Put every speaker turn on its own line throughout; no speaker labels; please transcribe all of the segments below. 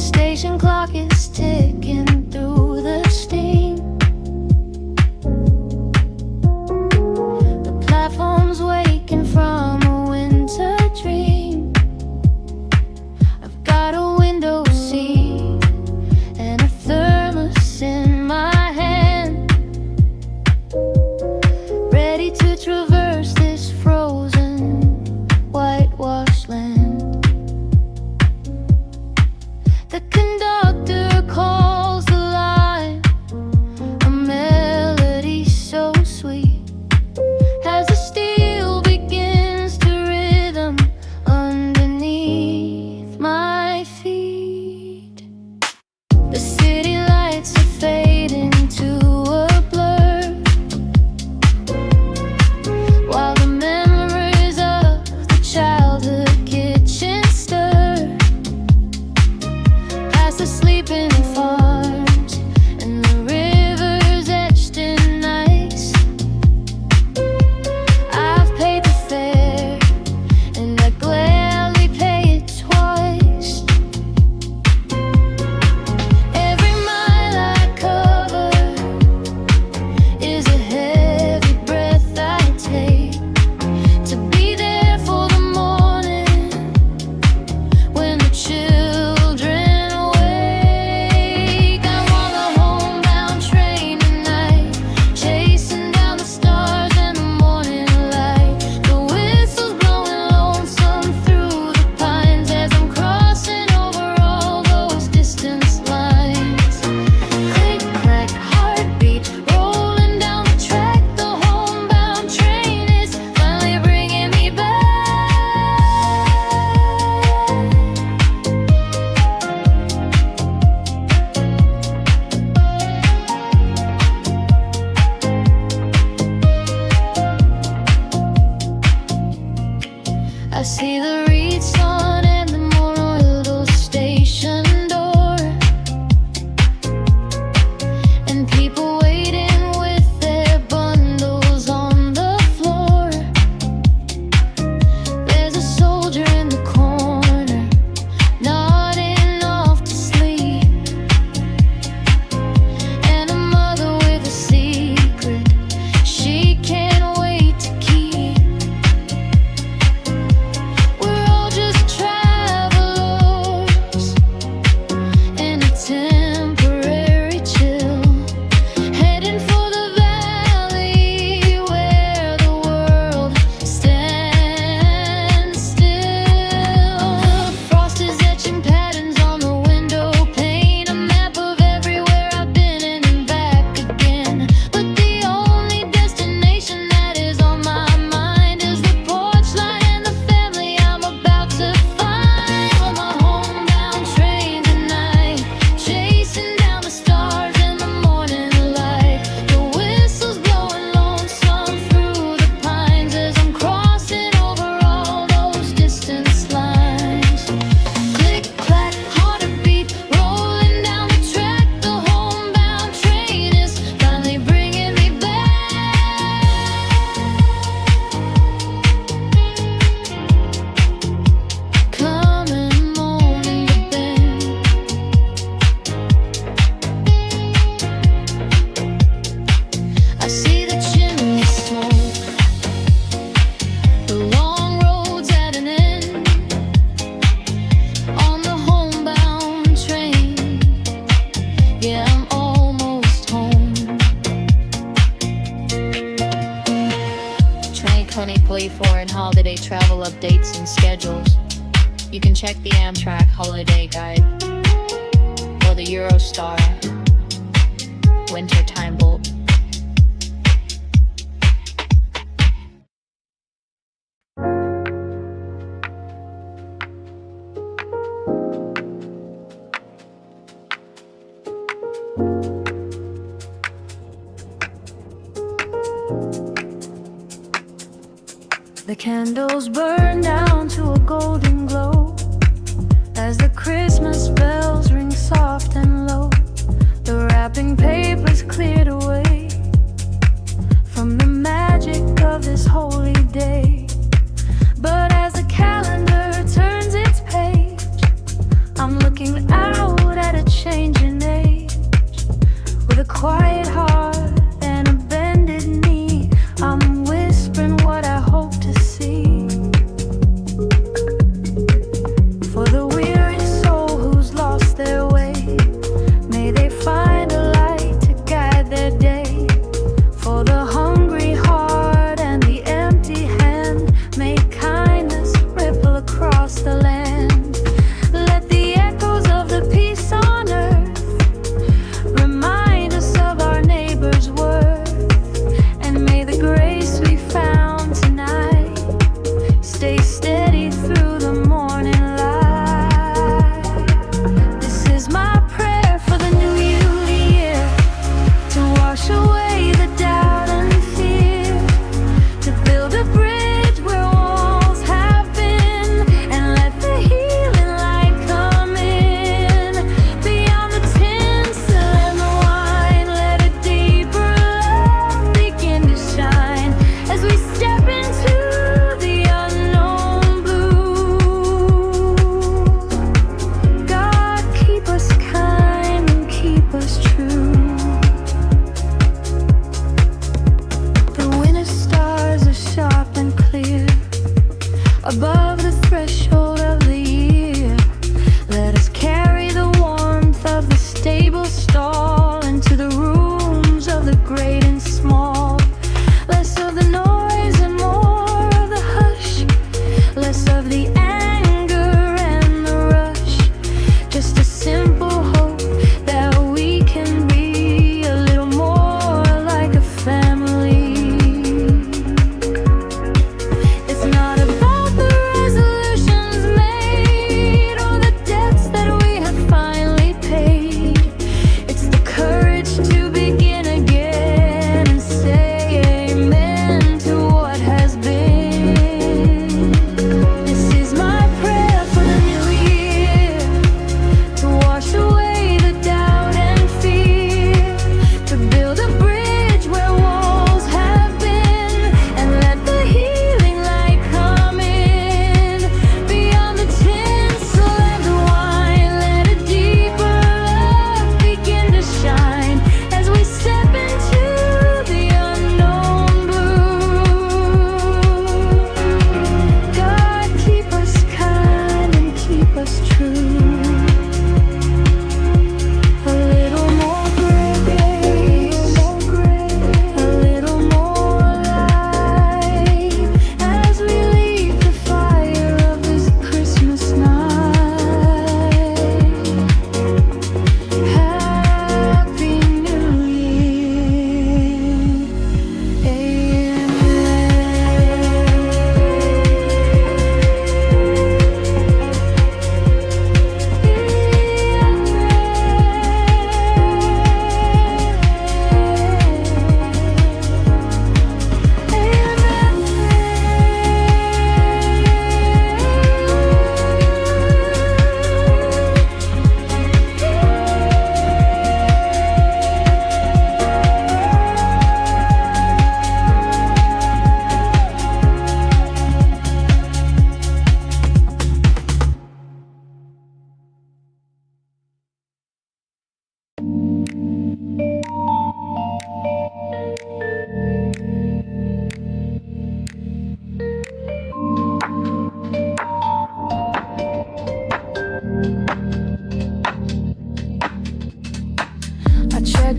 station clock is ticking through the steam. The platform's waking from a winter dream. I've got a window seat and a thermos in my hand, ready to traverse this frozen, whitewashed land. The conductor calls the line, a melody so sweet, as the steel begins to rhythm underneath my feet. The city lights are fading to a blur, while the memories of the childhood kitchen stir past the sleeping farms and the rivers etched in ice. I've paid the fare and I gladly pay it twice. Every mile I cover is a heavy breath I take, to be there for the morning when the children wake. I'm on the homebound train tonight, chasing down the stars and the morning light. The whistle's blowing lonesome through the pines as I'm crossing over all those distance lines. Click, clack, heartbeat, rolling down the track. The homebound train is finally bringing me back. I see the reed sun and the monorail station door, and people waiting with their bundles on the floor. There's a soldier in the corner, nodding off to sleep, and a mother with a secret she can't wait to keep. We're all just travelers in a temporary chill, heading for the valley where the world stands still. The frost is etching patterns on the window pane, a map of everywhere I've been and back again. But the only destination that is on my mind is the porch light and the family I'm about to find. On my homebound train tonight, chasing down the stars in the morning light. The whistle's blowing lonesome through the pines as I'm crossing over all those distance lines. Click, clack, heartbeat, rolling down the track. The homebound train is finally bringing me back. Coming home in the bend. I see the chimney smoke, the long roads at an end. On the homebound train, yeah, I'm almost home. Train 2024 and holiday travel updates and schedules. You can check the Amtrak holiday guide or the Eurostar winter time bulb. The candles burn down to a golden glow as the Christmas bells ring soft and low. The wrapping paper's cleared away from the magic of this holy day. But as the calendar turns its page, I'm looking out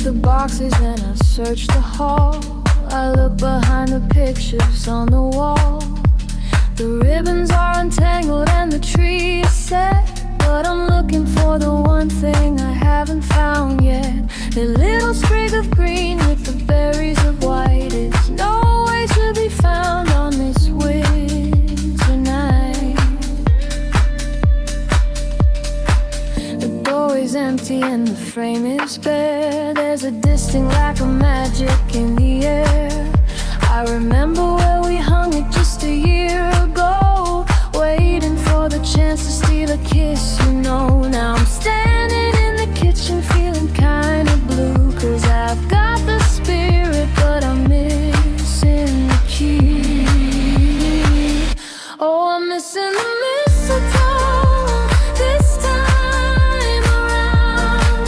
the boxes and I search the hall. I look behind the pictures on the wall. The ribbons are untangled and the tree is set, but I'm looking for the one thing I haven't found yet. The little sprig of green with the berries of white is nowhere to be found on this winter night. The doorway's empty and the frame is bare. There's a distinct lack of magic in the air. I remember where we hung it just a year ago, waiting for the chance to steal a kiss, you know. Now I'm standing in the kitchen feeling kinda blue, 'cause I've got the spirit but I'm missing the key. Oh, I'm missing the mistletoe this time around.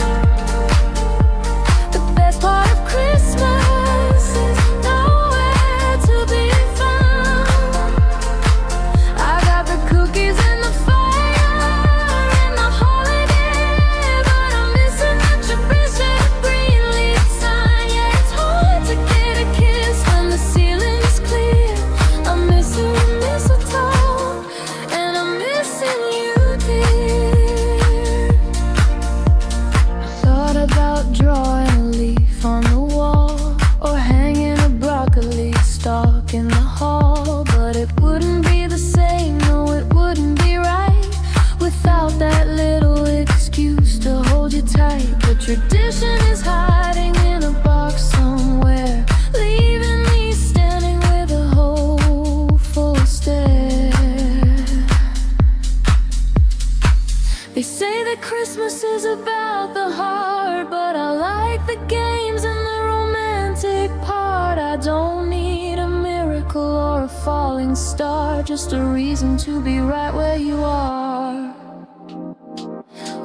The best part of Christmas is nowhere to be found. I got the cookies and the fire and the holiday, but I'm missing the tradition green leaf sign. Yeah, it's hard to get a kiss when the ceiling's clear. I'm missing the mistletoe and I'm missing you, dear. I thought about drawing a leaf on the wall or hanging a broccoli stalk in the hall, but it wouldn't be the same, no, it wouldn't be right without that little excuse to hold you tight. The tradition is hiding in a box somewhere, leaving me standing with a hopeful stare. They say that Christmas is about the heart, but I like the games and the romantic part. I don't need a miracle or a falling star, just a reason to be right where you are.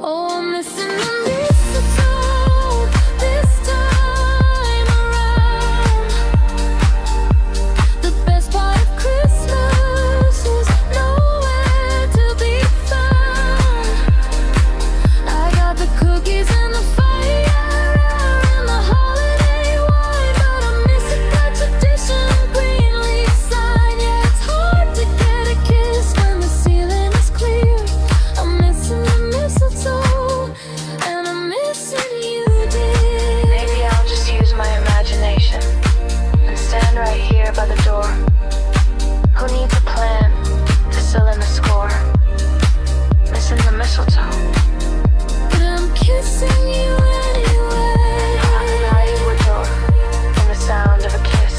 Oh, I'm missing the mistletoe this time around. The best part of Christmas is nowhere to be found. I got the cookies and the fire and the holiday wine, but I'm missing the tradition green leaf sign. Yeah, it's hard to get a kiss when the ceiling is clear. I'm missing the mistletoe and I'm missing you, dear.
Maybe I'll just use my imagination and stand right here by the door. Who needs a plan to fill in the score? Missing the mistletoe.
But I'm kissing you anyway.
Now you adore in the sound of a kiss.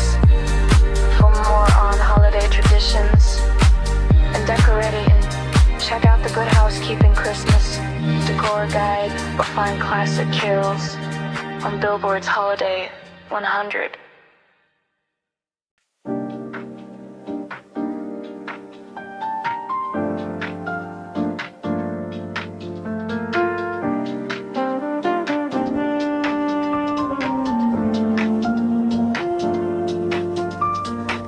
For more on holiday traditions and decorating, check out the Good Housekeeping Christmas Decor Guide or find classic carols on Billboard's Holiday 100.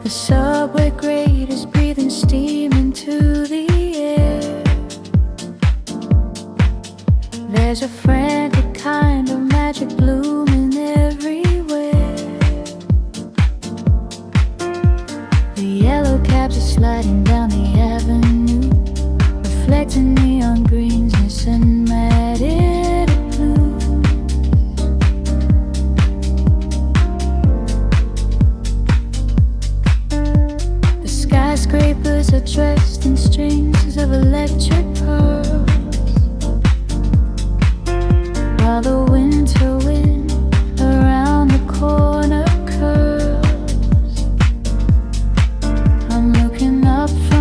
The subway grate is breathing steam into the air. There's a frantic kind of magic blooming everywhere. The yellow cabs are sliding down the avenue, reflecting neon greens and sun-matted blue. The skyscrapers are dressed in strings of electric pearls, while the winter wind around the corner curls. I'm looking up from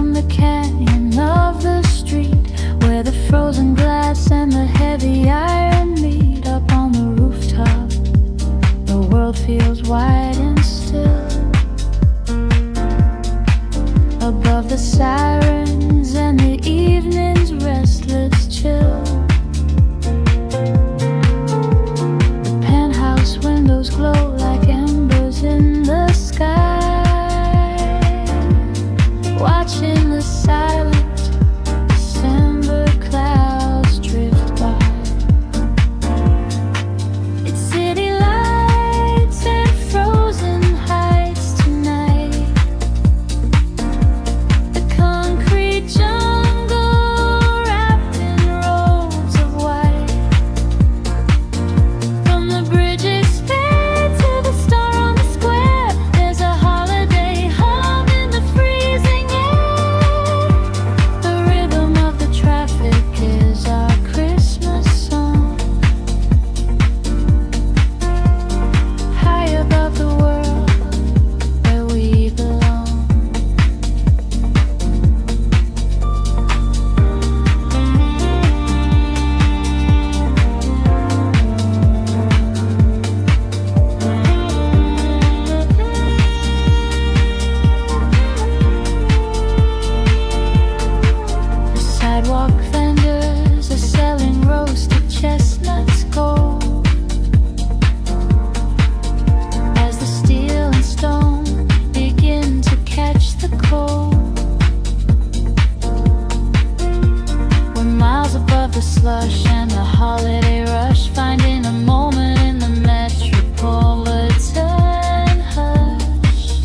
and the holiday rush, finding a moment in the metropolitan hush.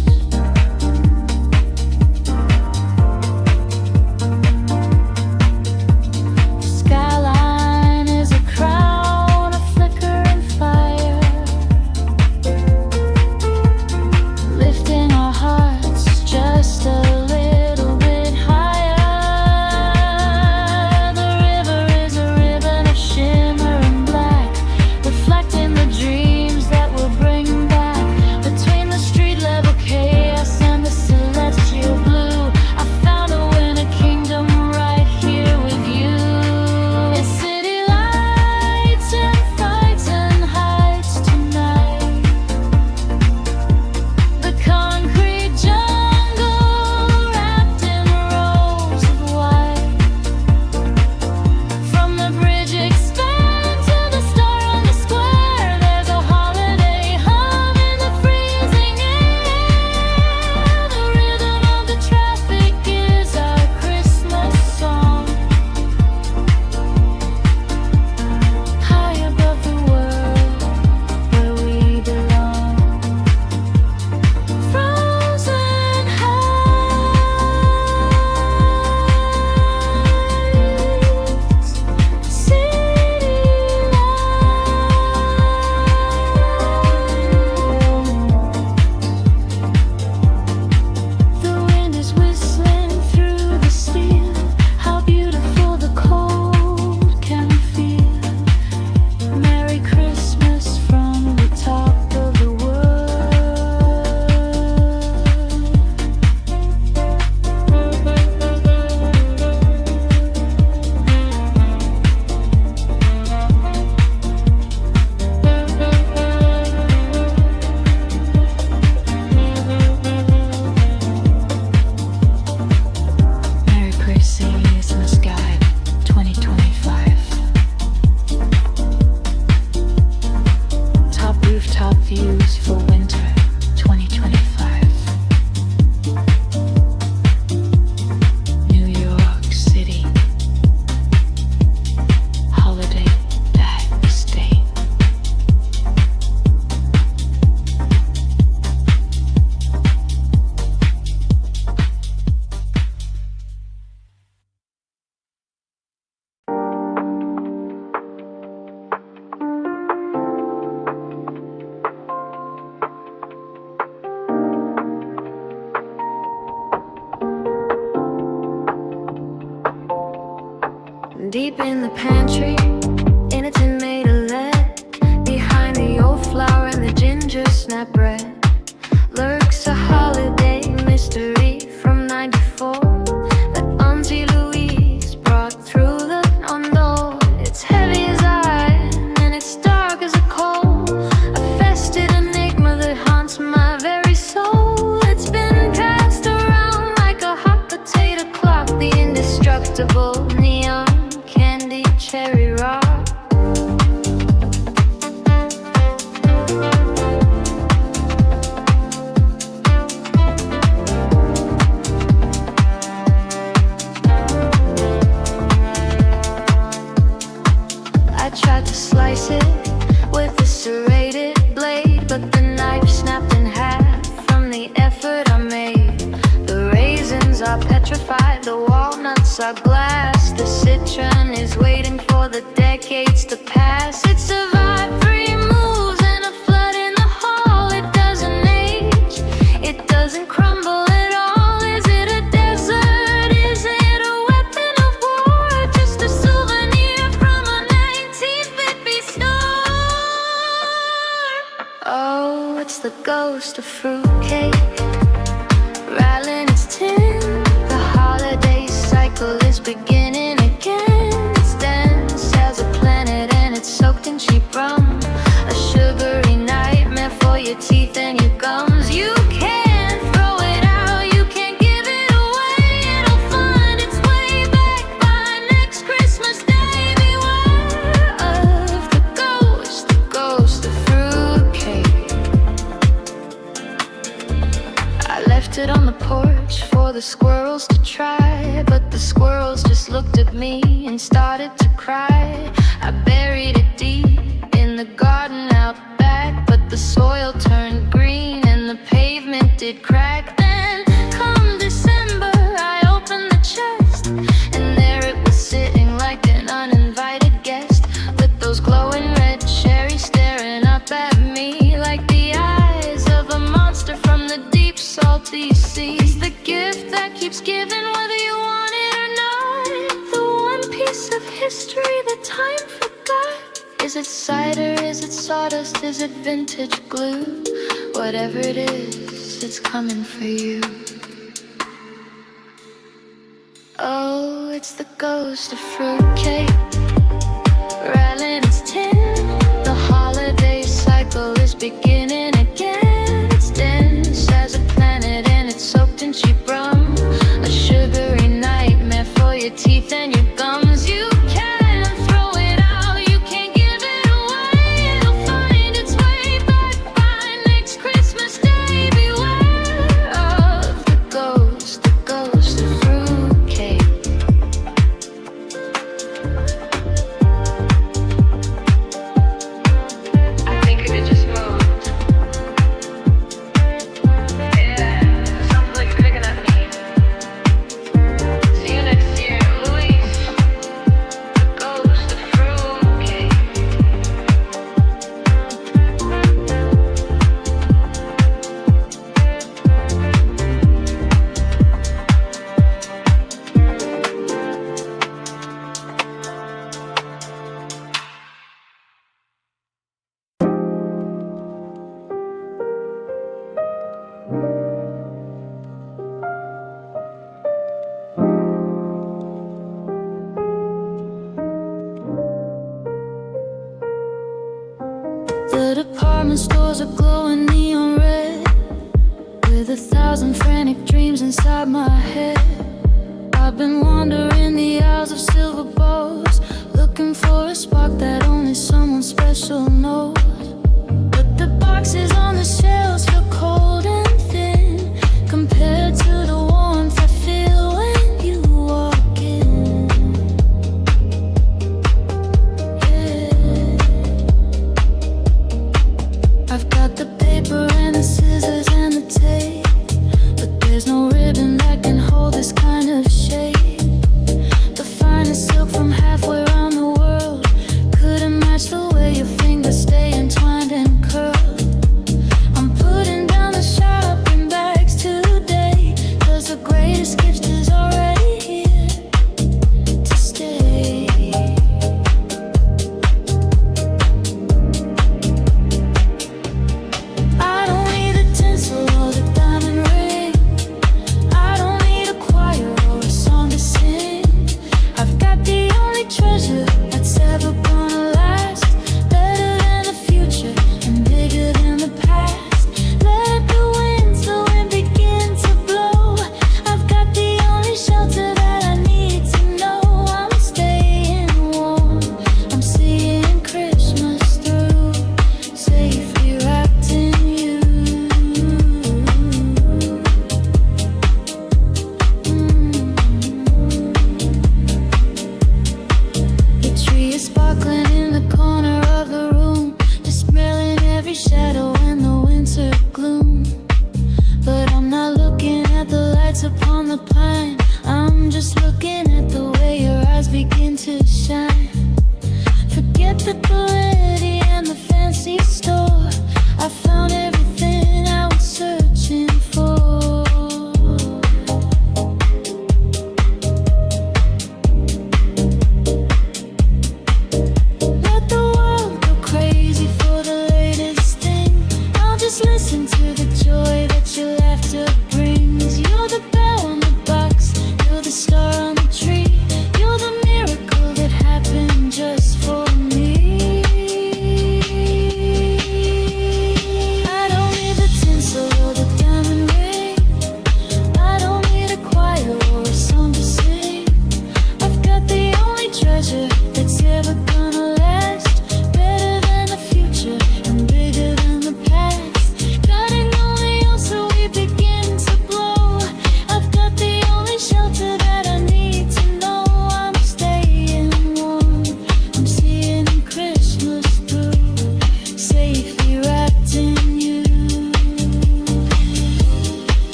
Skyline is a crown of flickering fire, lifting our hearts just a little bit higher. The river is a ribbon of shimmer and black, reflecting the dreams that we'll bring back. Between the street level chaos and the celestial blue, I found a winter kingdom right here with you. It's city lights and frightened heights tonight. The concrete jungle wrapped in rows of white. From the bridge expand to the star on the square, there's a holiday hum in the freezing air. The rhythm of the traffic is our Christmas song. High above the world where we belong. Frozen heights, city lights. The wind is whistling through the steel. How beautiful the cold can feel. Merry Christmas from the top of the Merry Christmas, Guide 2025. Top rooftop views for winter 2025. New York City. Holiday backstage.
Deep in the pantry, in a tin made of lead, behind the old flour and the ginger snap bread, lurks a holiday mystery from '94 that Auntie Louise brought through the unknown. It's heavy as iron and it's dark as a coal, a festive enigma that haunts my very soul. It's been passed around like a hot potato clock, the indestructible neon candy cherry rock. I tried to slice it with a serrated blade, but the knife snapped in half from the effort I made. The raisins are petrified, the walnuts are glass, the citron is waiting for the decades to pass. It survived 3 moves and a flood in the hall. It doesn't age, it doesn't crumble at all. Is it a desert? Is it a weapon of war? Just a souvenir from a 1950 store. Oh, it's the ghost of fruitcake rattling its tin. The holiday cycle is beginning again. It's dense as a planet and it's soaked in cheap rum, a sugary nightmare for your teeth and your gums. You can't throw it out, you can't give it away. It'll find its way back by next Christmas Day. Beware of the ghost of fruitcake. I left it on the porch for the squirrels to try, but the squirrels just looked at me and started to cry.
did crack. Then come December, I opened the chest, and there it was sitting like an uninvited guest, with those glowing red cherries staring up at me like the eyes of a monster from the deep salty sea. It's the gift that keeps giving whether you want it or not, the one piece of history that time forgot. Is it cider, is it sawdust, is it vintage glue? Whatever it is, it's coming for you. Oh, it's the ghost of fruitcake, rattling its tin. The holiday cycle is beginning again. It's dense as a planet and it's soaked in cheap rum, a sugary nightmare for your teeth and your gums. You can't throw it out, you can't give it away. It'll find its way back by next Christmas Day. Beware of the ghost of fruitcake. I think if it just moved. Yeah, sounds like you're picking at me. See you next year, Louise. The ghost of fruitcake. The department stores are glowing neon red, with 1,000 frantic dreams inside my head. I've been wandering the aisles of silver bowls, looking for a spark that only someone special knows. But the boxes on the shelves feel cold and thin compared to the warmth I feel when you walk in. Yeah. I've got the paper and the scissors and the tape, but there's no ribbon that can hold this kind of shape. The finest silk from halfway around the world couldn't match the way your fingers stay entwined and curled. I'm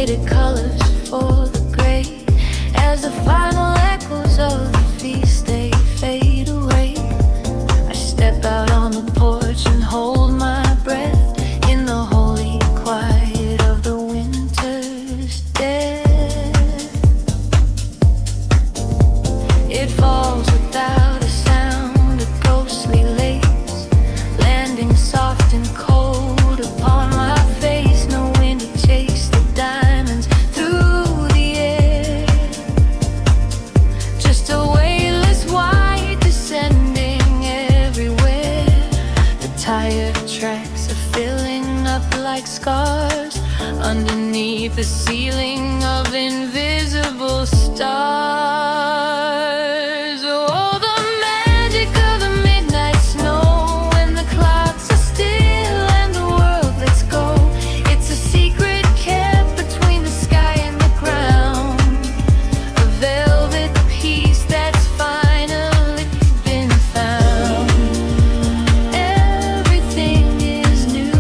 faded colors for the gray. As the final echoes of the feast they fade away, I step out on the porch and hold my breath in the holy quiet of the winter's death. It falls without a sound, a ghostly lace, landing soft and cold upon my face. No wind to chase the diamonds through the air, just a weightless white descending everywhere. The tired tracks are filling up like scars underneath the ceiling of invisible stars. Oh, the magic of the midnight snow, when the clocks are still and the world lets go. It's a secret kept between the sky and the ground, a velvet peace that's finally been found. Everything is new,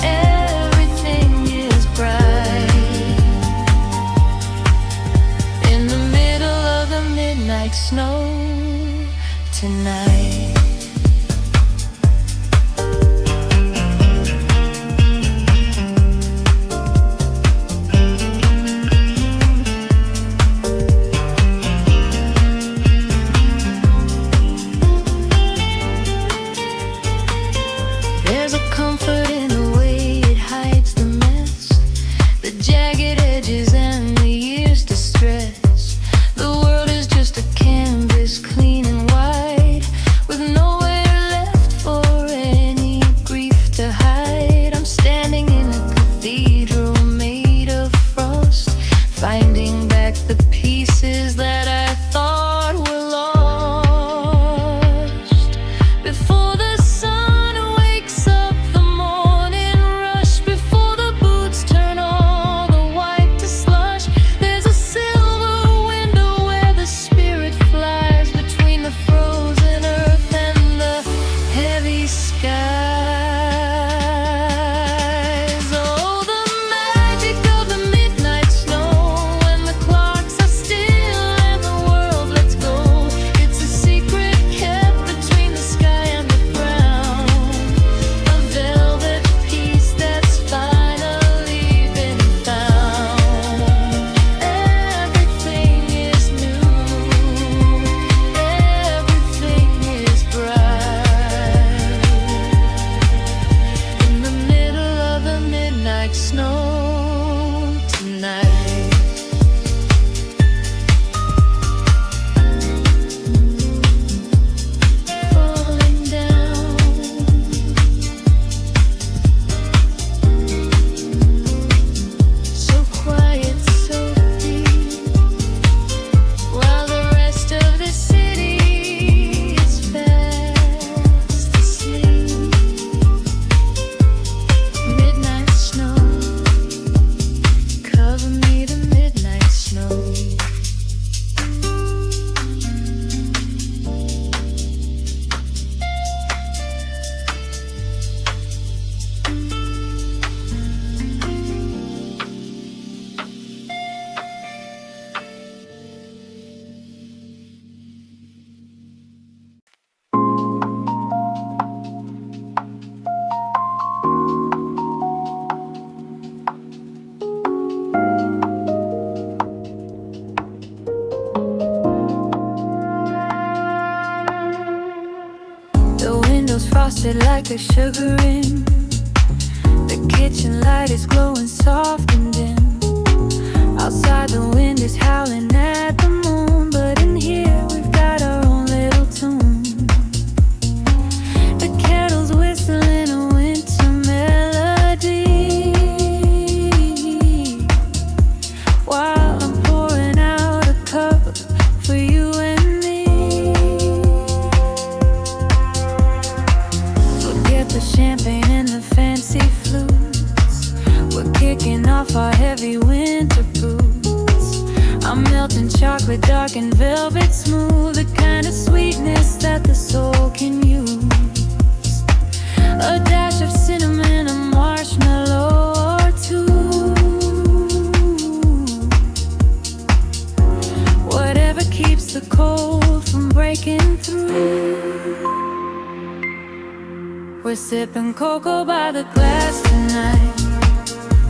everything is bright, in the middle of the midnight snow tonight. There's a comfort in the way it hides the mess, the jagged edges and the year's distress. The world is just a canvas, clean and white, with nowhere left for any grief to hide. I'm standing in a cathedral made of frost, finding back the pieces that I thought were lost. Before the sun wakes up the morning rush, before the boots turn all the white to slush, there's a silver window where the spirit flies between the frozen earth and the heavy skies. Oh, the magic of the midnight snow, when the clocks are still and the world lets go. It's a secret kept between the sky and the ground, a velvet peace that's finally been found. Everything is new, everything is bright, in the middle of the midnight snow tonight. Falling down, so quiet, so deep, while the rest of the city is fast asleep. Midnight snow, cover me, the midnight snow. The windows frosted like a sugar rim, the kitchen light is glowing soft and dim. Outside the wind is howling at the moon, but in here we've got our own little tune. The kettle's whistling a winter melody, while I'm pouring out a cup for you and me. Forget the champagne and the fancy flutes, we're kicking off our heavy winter boots. I'm melting chocolate dark and velvet smooth, the kind of sweetness that the soul can use. A dash of cinnamon, a marshmallow or two. We're sipping cocoa by the glass tonight,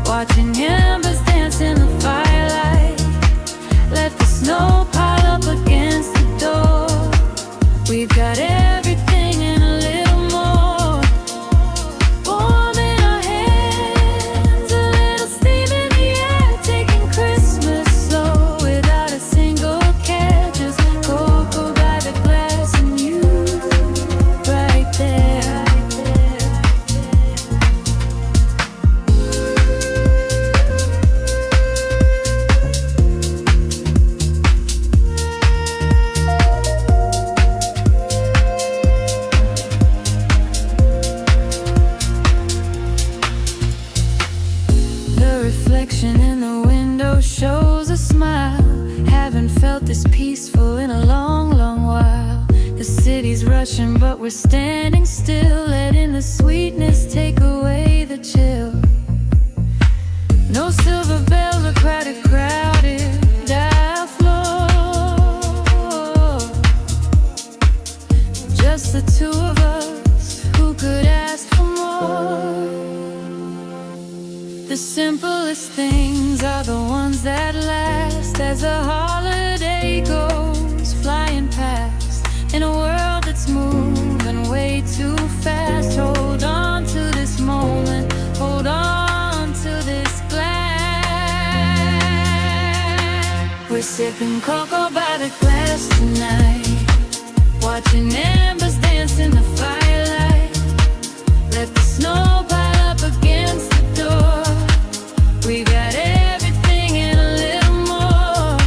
watching embers dance in the firelight. Let the snow pile up against the door. We've got everything and a little more. Warm in our hands, a little steam in the air, taking Christmas slow without a single care. Just cocoa by the glass and you right there. Reflection in the window shows a smile. Haven't felt this peaceful in a long, long while. The city's rushing, but we're standing still, letting the sweetness take away the chill. No silver bells or crowded dial floor. Just the two of us, who could ask for more? The simplest things are the ones that last, as the holiday goes flying past. In a world that's moving way too fast, hold on to this moment, hold on to this glass. We're sipping cocoa by the glass tonight, watching embers dance in the firelight. Let the snow pile up against the door. We got everything and a little more.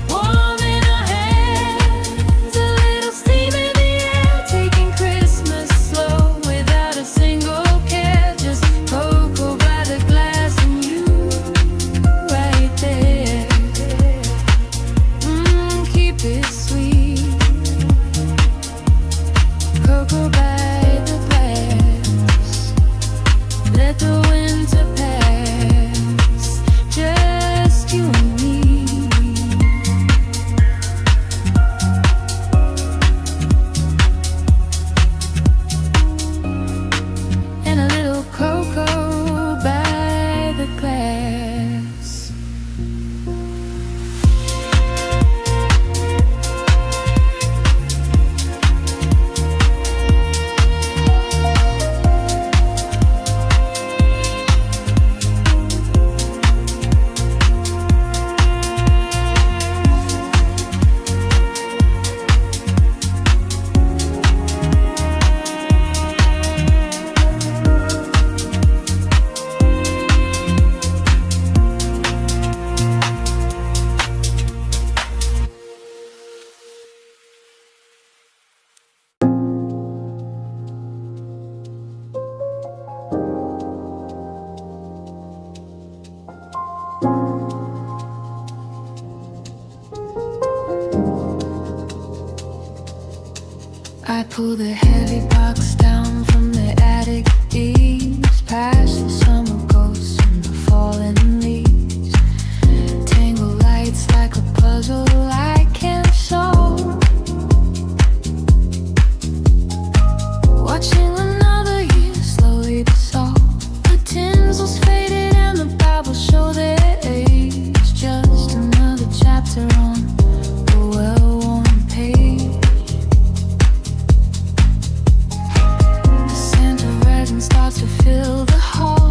Warm in our hands, a little steam in the air, taking Christmas slow without a single care. Just cocoa by the glass and you right there. Keep it sweet. Cocoa by the glass. Let the winter pass. Just you and me. And a little cocoa by the glass. I pull the heavy box down from the attic, ease past the summer ghosts and the fallen leaves. Tangle lights like a puzzle I can't solve. Watching another year slowly dissolve. The tinsel's faded and the Bible show their age. Just another chapter on the well-worn page. Starts to fill the hall.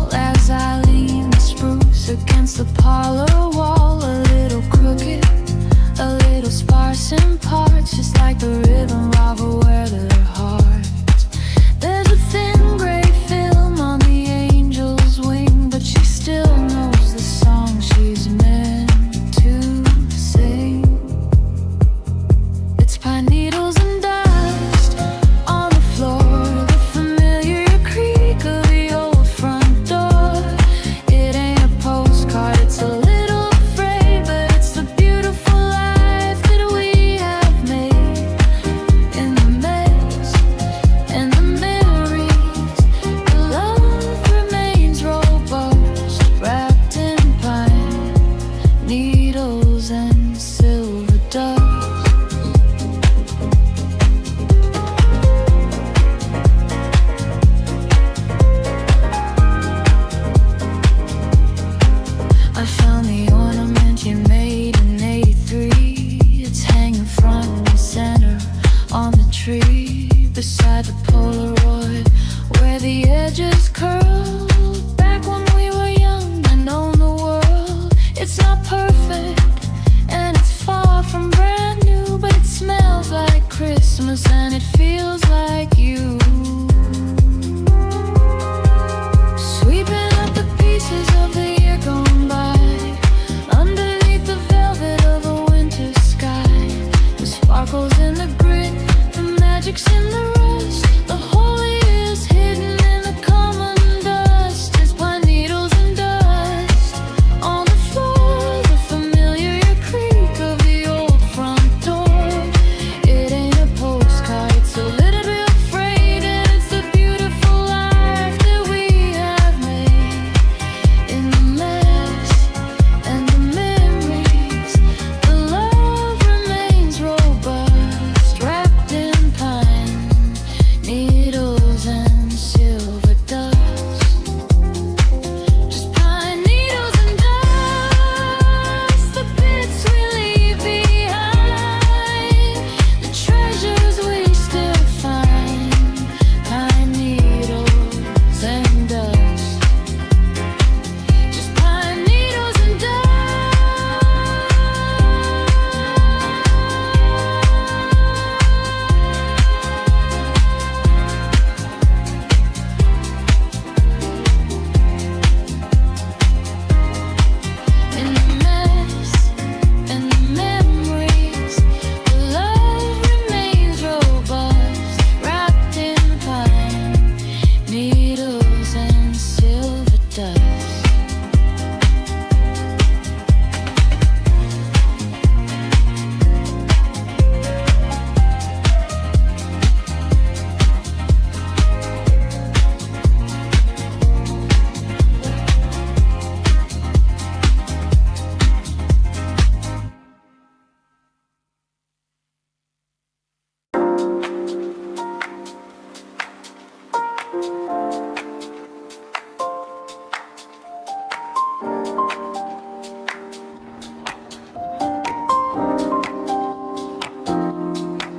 does.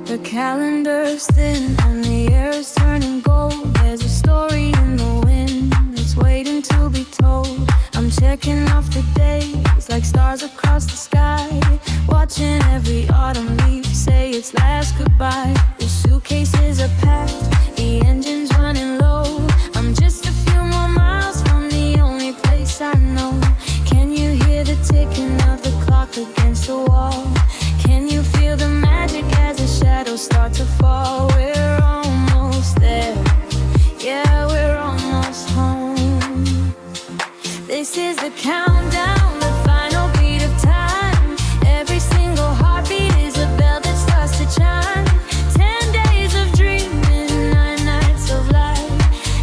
The calendar's thin and the air is turning gold. There's a story in the wind, it's waiting to be told. I'm checking off the days like stars across the sky, watching every autumn leaf say its last goodbye. The suitcases are packed, the engine's running low. I'm just a few more miles from the only place I know. Can you hear the ticking of the clock against the wall? Can you feel the magic as the shadows start to fall? We're almost there, yeah, we're almost home. This is the countdown, the final beat of time. Every single heartbeat is a bell that starts to chime. 10 days of dreaming, 9 nights of life,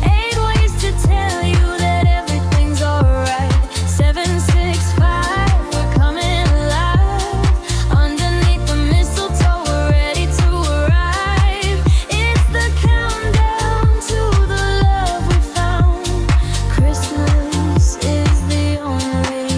8 ways to tell you that everything's alright. 7, 6, 5, we're coming alive. Underneath the mistletoe, we're ready to arrive. It's the countdown to the love we found. Christmas is the only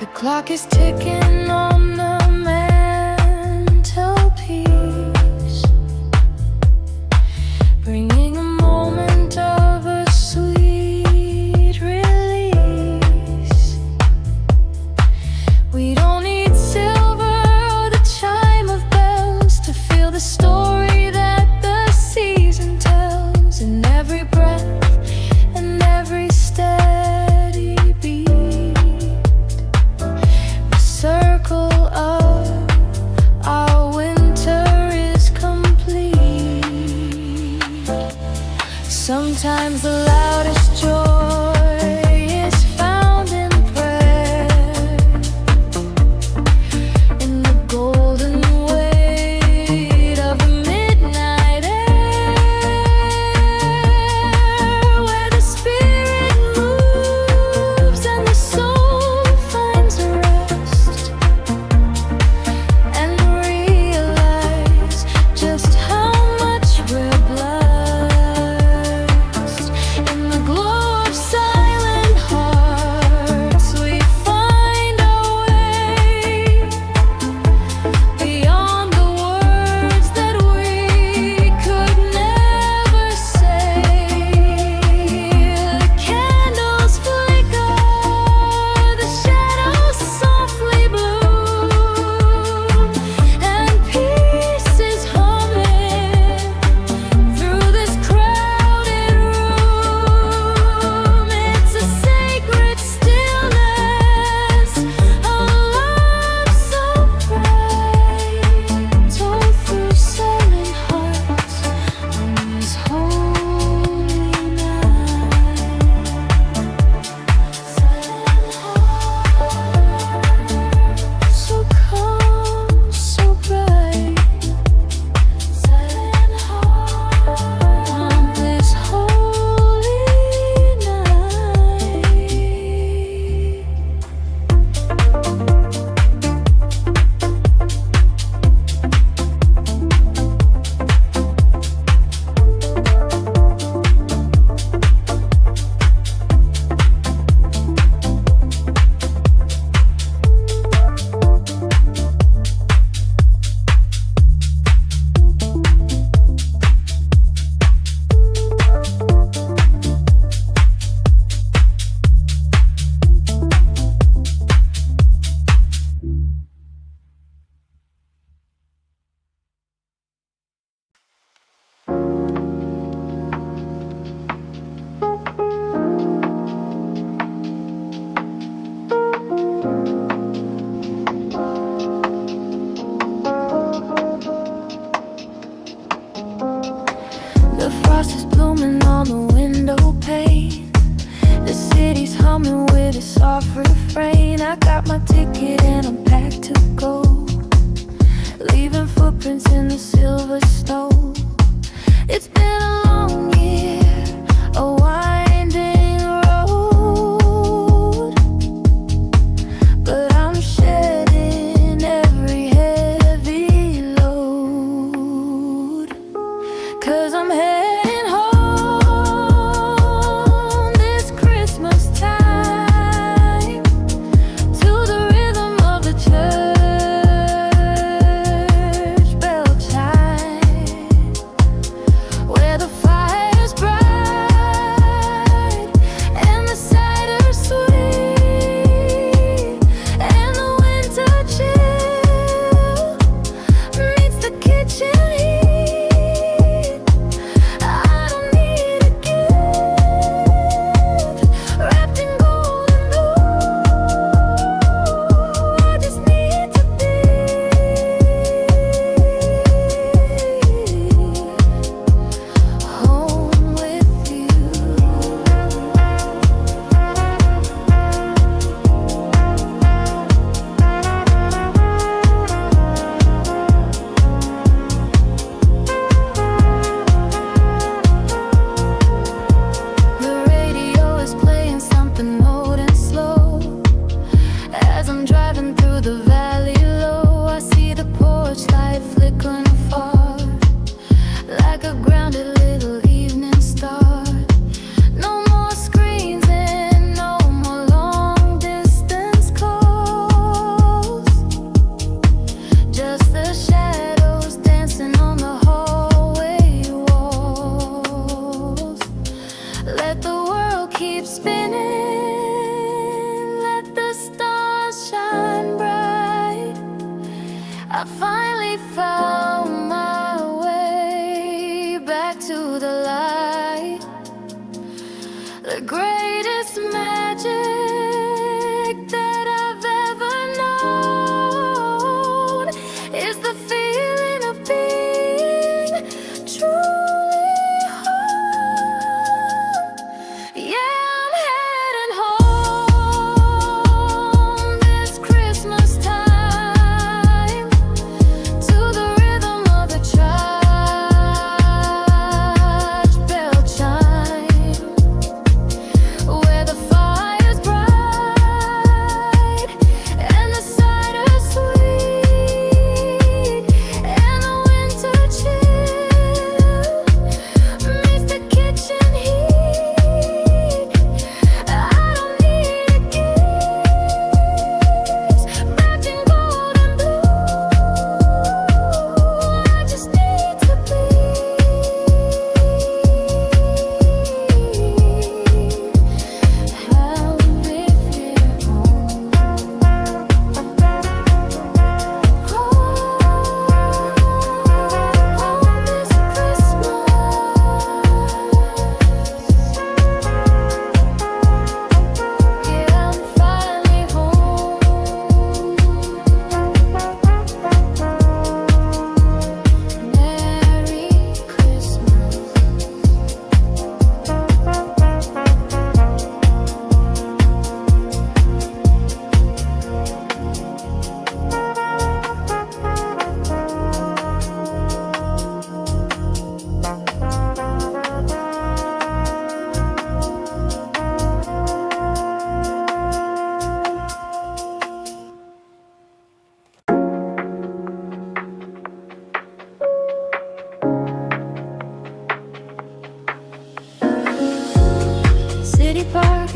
The clock is ticking on the mantelpiece, bringing a moment of a sweet release. We don't need silver or the chime of bells to feel the story that the season tells in every breath and every steady beat. The circle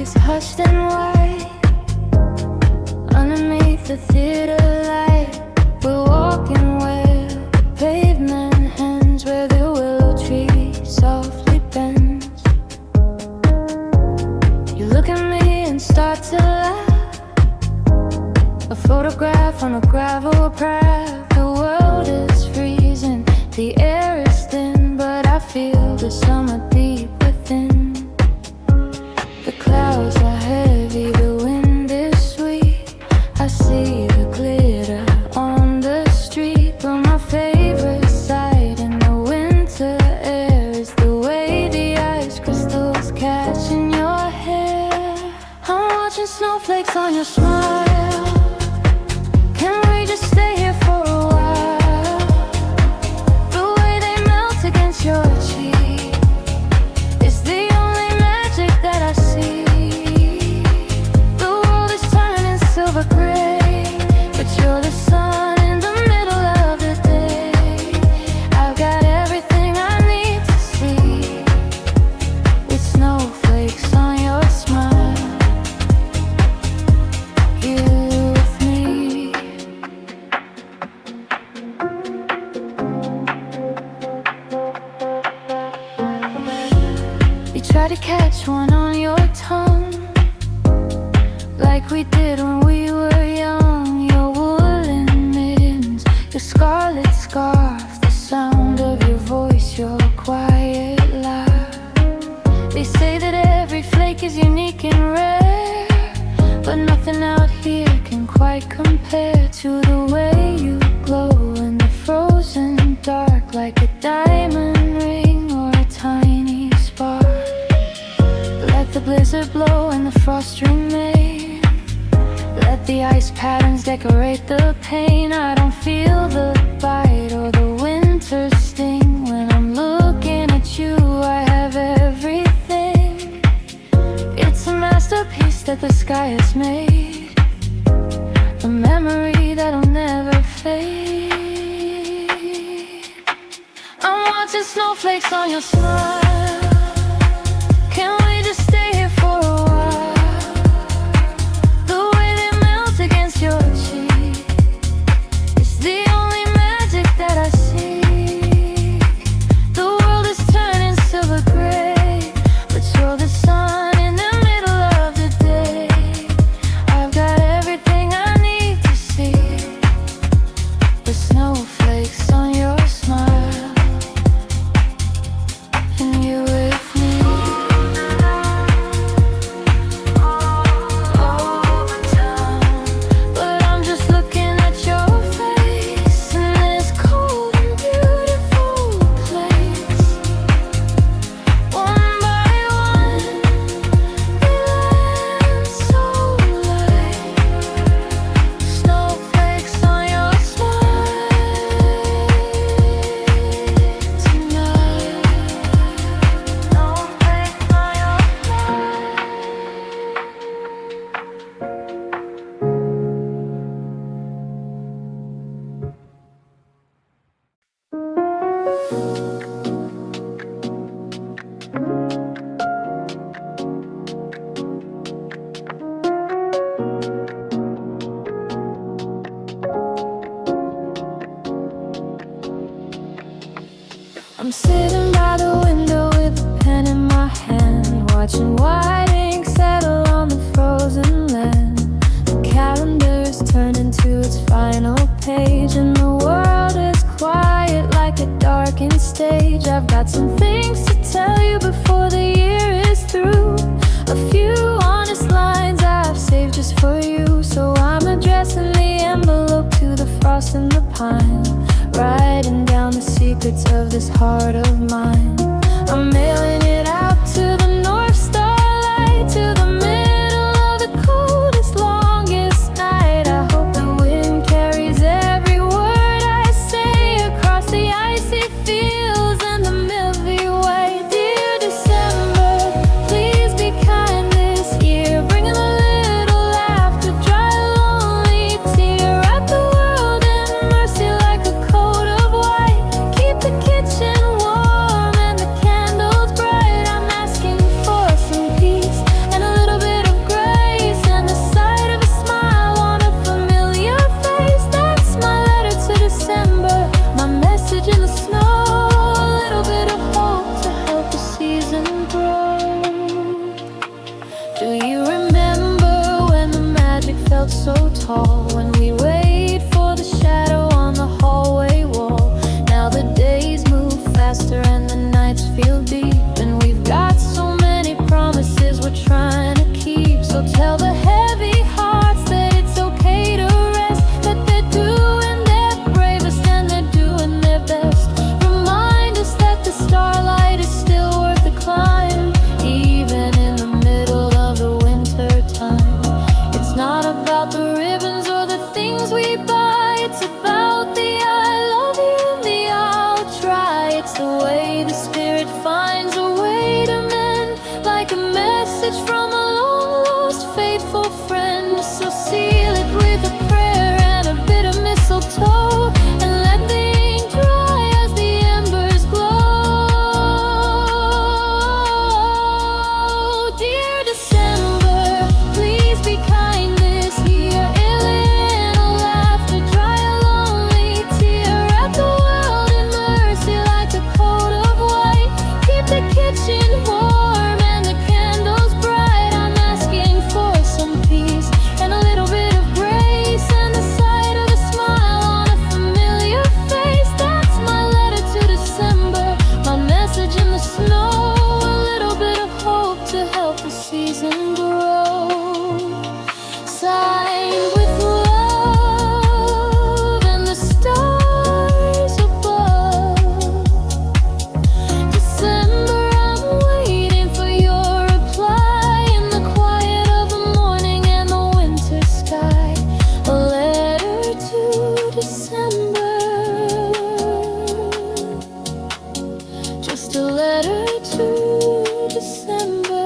is hushed and white. Underneath the theater light, we're walking where the pavement ends, where the willow tree softly bends. You look at me and start to laugh. A photograph on a gravel path. The world is freezing, the air is thin, but I feel the summer deep within. The clouds are heavy, the wind is sweet. I see the glitter on the street, but my favorite sight in the winter air is the way the ice crystals catch in your hair. I'm watching snowflakes on your smile. Can we just stay here for a while? The way they melt against your cheek is the only magic that I see. The world is turning silver gray, but you're the sun in the middle of the day. I've got everything I need to see, with snowflakes on your smile. You with me. You try to catch one on your tongue, like we did when we were young. Your woolen mittens, your scarlet scarf, the sound of your voice, your quiet laugh. They say that every flake is unique and rare, but nothing out here can quite compare to the way you glow in the frozen dark, like a diamond ring or a tiny spark. Let the blizzard blow and the frost remain. Let the ice patterns decorate the pain. I don't feel the bite or the winter sting. When I'm looking at you, I have everything. It's a masterpiece that the sky has made, a memory that'll never fade. I'm watching snowflakes on your smile. Can we just stay here for a while? The way they melt against your cheek is the only magic that I see. The world is turning silver gray, but you're the sun in the middle of the day. I've got everything I need to see, with snowflakes on your smile. And you with me. Over time, but I'm just looking at your face in this cold and beautiful place. One by one, we land so light. Snowflakes on your smile tonight. Snowflakes on your smile. I'm sitting by the window with a pen in my hand, watching white ink settle on the frozen land. The calendar is turning to its final page, and the world is quiet like a darkened stage. I've got some things to tell you before the year is through. A few honest lines I've saved just for you, so I'm addressing the envelope to the frost and the pine, writing down the secrets of this heart of mine. I'm mailing it out to the North Star light, to the middle of the coldest, longest night. I hope the wind carries every word I say across the icy fields and the Milky Way. Dear December, please be kind this year, bringing a little laughter, dry a lonely tear. Wrap the world in mercy like a coat of white. Keep the kitchen warm and the candles bright. I'm asking for some peace and a little bit so tall when we wait for the shadow on the hallway wall. Now the days move faster and the nights feel deep, and we've got so many promises we're trying to keep. So tell the heavy hearts that it's okay to rest, that they're doing their bravest and they're doing their best. Remind us that the starlight is still worth the climb, even in the middle of the winter time. It's not about the ribbons or the things we buy, it's about the I love you and the I'll try. It's the way the spirit finds a way to mend, like a message from a long lost faithful friend. So seal it with a prayer and a bit of mistletoe, and let the ink dry as the embers glow. Dear December, please be kind this year. A little laughter, dry a lonely tear. Wrap the world in mercy like a coat of white. Keep the kitchen warm and the candles bright. I'm asking for some peace and a little bit of grace, and the sight of a smile on a familiar face. That's my letter to December, my message in the snow. A little bit of hope to help the season grow. Signed with love and the stars above. December, I'm waiting for your reply in the quiet of the morning and the winter sky. A letter to December, just a letter to December.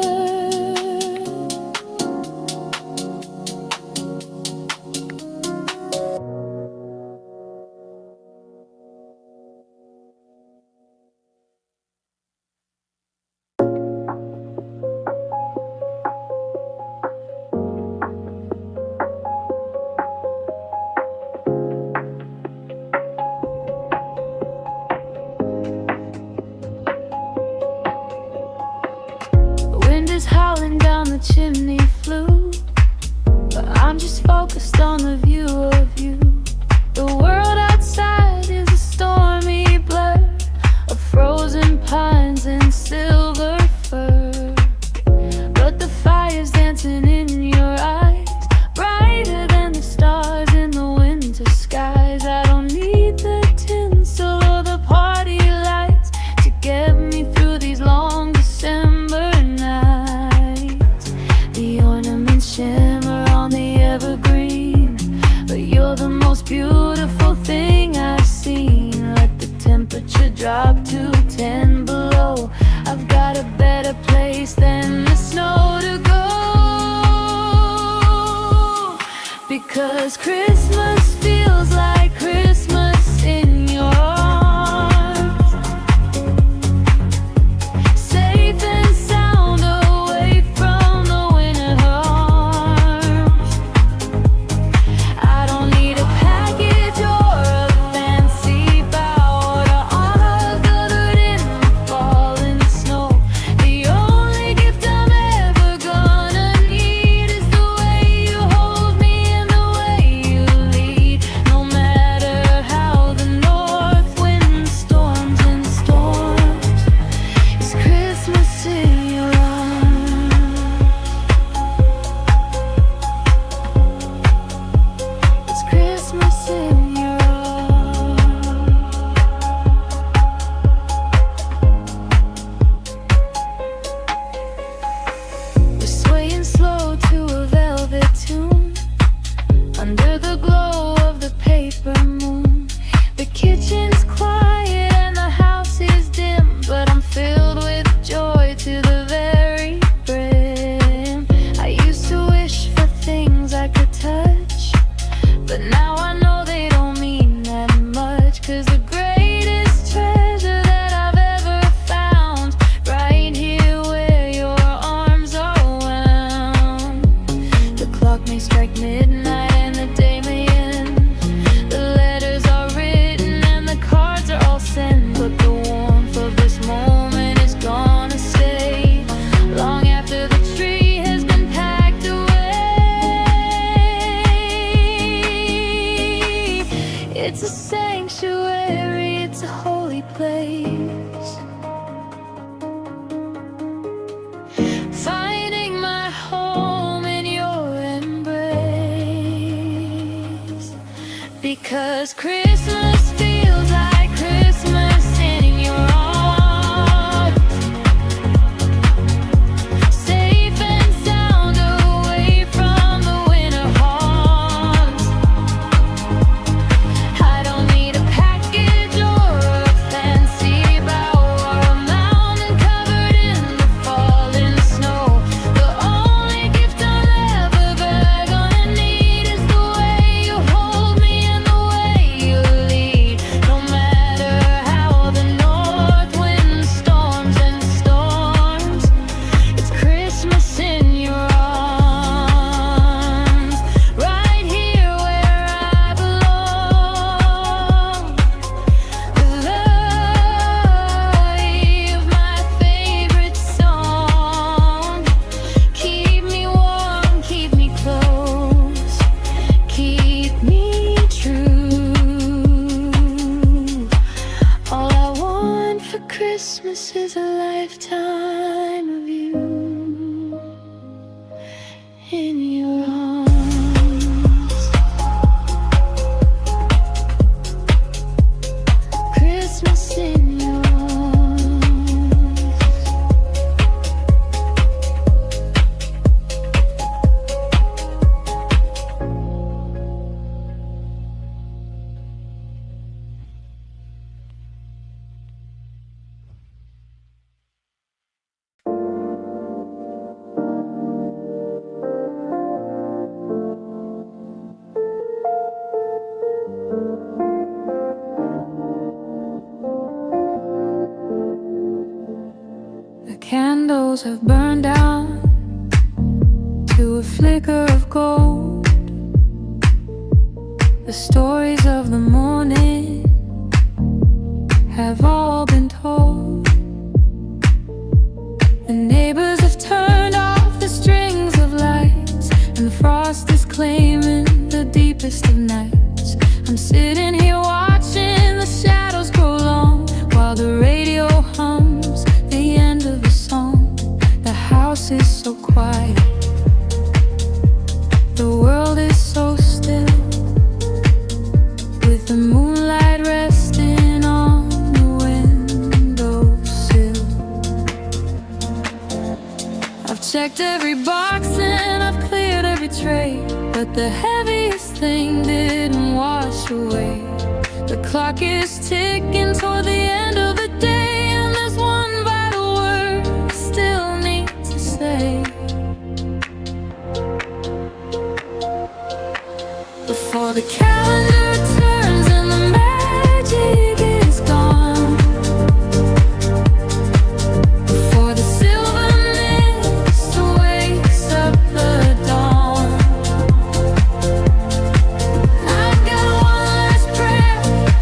The wind is howling down the chimney flue, but I'm just focused on the view of you. The world outside is a stormy blur of frozen pines and silver fir, but the fire's dancing in your eyes, brighter than the stars in the winter skies. I don't need the tinsel or the party lights to get me through these long December nights. The ornaments shimmer on the evergreen, but you're the most beautiful thing I've seen. Let the temperature drop to 10 below. I've got a better place than the snow to go, because Christmas feels like Christmas in your arms, safe and sound away from the winter harms. I don't need a package or a fancy bow to honor gathered in the fall and snow. The only gift I'm ever gonna need is the way you hold me and the way you lead.
Because Christmas feels like Christmas in your arms, safe and sound away from the winter haunts. I don't need a package or a fancy bow or a mountain covered in the falling snow. The only gift I'll ever gonna need is the way you hold me and the way you lead. No matter how the north wind storms and storms, it's Christmas in your arms, right here where I belong. The light of my favorite song, keep me warm, keep me close, keep me true. All I want for Christmas is a lifetime of you in your arms. Christmas in your arms.
The candles have burned down to a flicker of gold. The stories of the morning have all been told. The neighbors have turned off the strings of lights, and the frost is claiming the deepest of nights. I'm sitting here watching the shadows grow long while the radio hums the end of a song. The house is so quiet, the world is so still, with the moonlight resting on the windowsill. I've checked every box and I've cleared every tray, but the heaviest thing didn't wash away. The clock is ticking toward the end of the day, and there's one vital word I still need to say. Before the calendar turns and the magic is gone, before the silver mist wakes up the dawn, I've got one last prayer,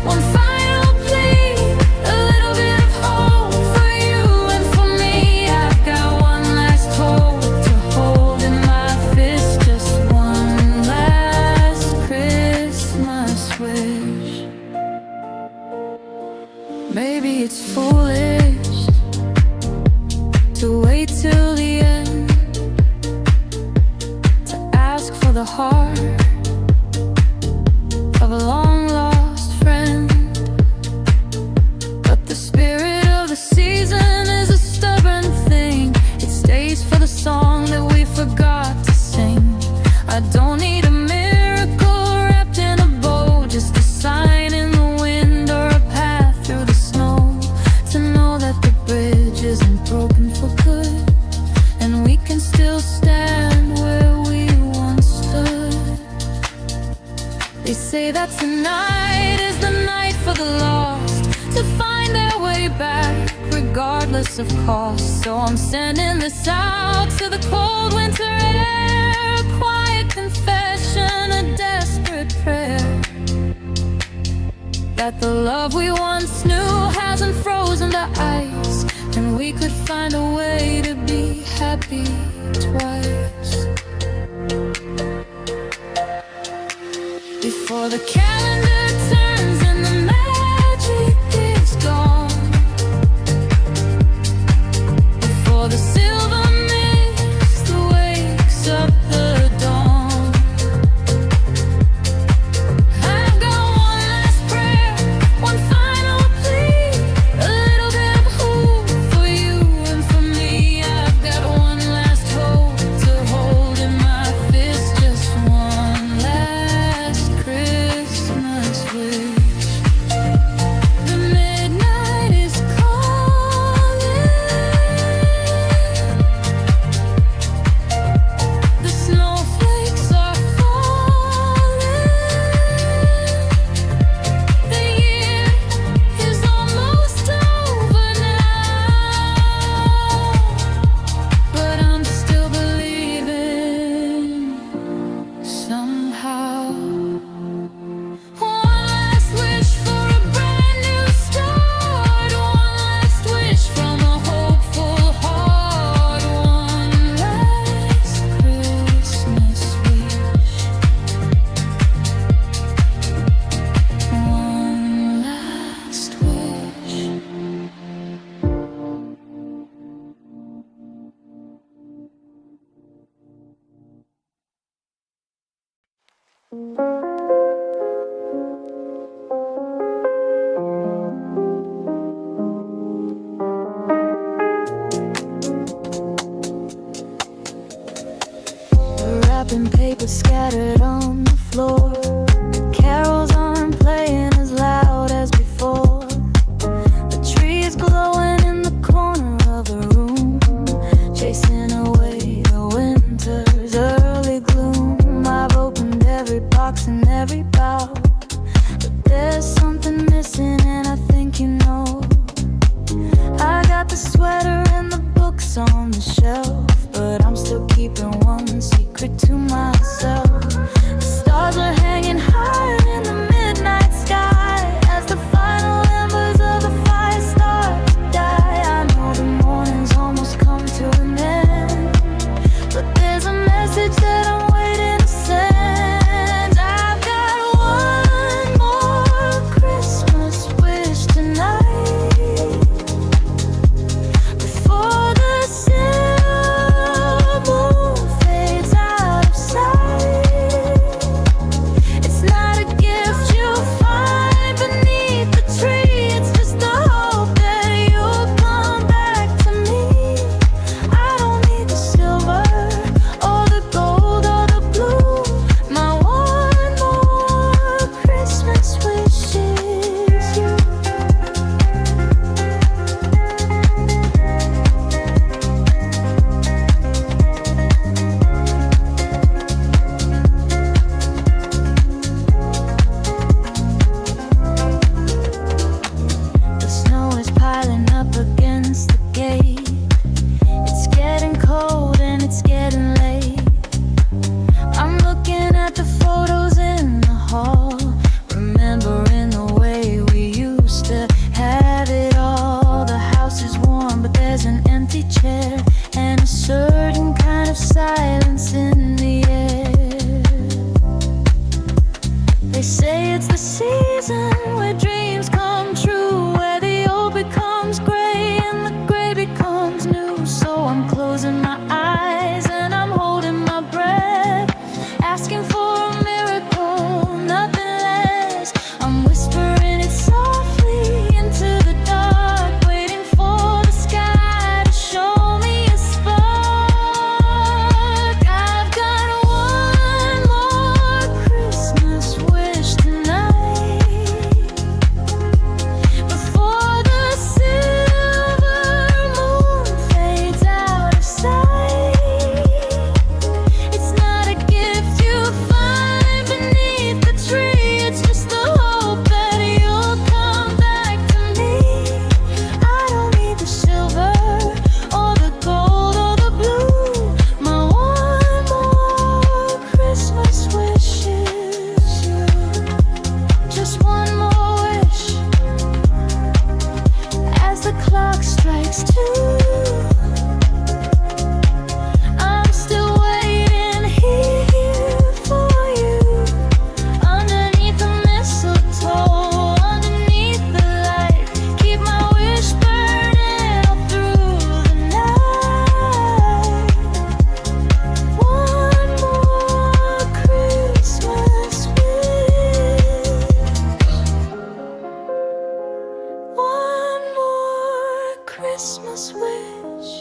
one final plea, a little bit of hope for you and for me. I've got one last hope to hold in my fist, just one last Christmas wish. Maybe it's foolish to wait till the end to ask for the heart of a long lost friend, but the spirit of the season is a stubborn thing. It stays for the song that we forgot to sing. I don't need a miracle wrapped in a bow, just a sign in the wind or a path through the snow to know that the bridge isn't broken for good, and we can still stand where we once stood. They say that tonight is the night for the lost to find their way back, regardless of cost. So I'm sending this out to the cold winter air, a quiet confession, a desperate prayer, that the love we once knew hasn't frozen to ice, and we could find a way to be happy twice. Before the calendar turns and the magic is gone, before the silver mist wakes up the dawn, I've got Wrapping paper scattered on the floor. Carols aren't playing as loud as before. The tree is glowing in the corner of the room, chasing away the winter's early gloom. I've opened every box and every bowl, but there's something missing and I think you know. I got the sweater and the books on the shelf, but I'm still keeping one secret to myself. The stars are hanging high in the midnight sky as the final embers of the fire start to die. I know the morning's almost come to an end, but there's a message that I'm waiting to send. I've got one more Christmas wish tonight before the silver moon fades out of sight. It's not a gift you'll find beneath the tree. It's just the hope that you'll come back to me. I don't need the silver or the gold or the blue. My one more Christmas wish is you. The snow is piling up against the gate. It's getting cold and it's getting late. I'm looking at the photos in the hall, remembering the way we used to have it all. The house is warm, but there's an empty chair and a certain kind of silence in the air. They say it's the season where dreams come true, where the old becomes gray and the gray becomes new. So I'm closing my eyes and I'm holding my breath, asking for a miracle, nothing less. I'm whispering it softly into the dark, waiting for the sky to show me a spark. I've got one more Christmas wish tonight before the silver moon fades out of sight. It's not a gift you find beneath the tree. It's just the hope that you'll come back to me. I don't need the silver or the gold or the blue. My one more Christmas wish is you. Just one more wish as the clock strikes 2. I'm still waiting here for you, underneath the mistletoe, underneath the light. Keep my wish burning all through the night. One more Christmas wish. One more Christmas wish.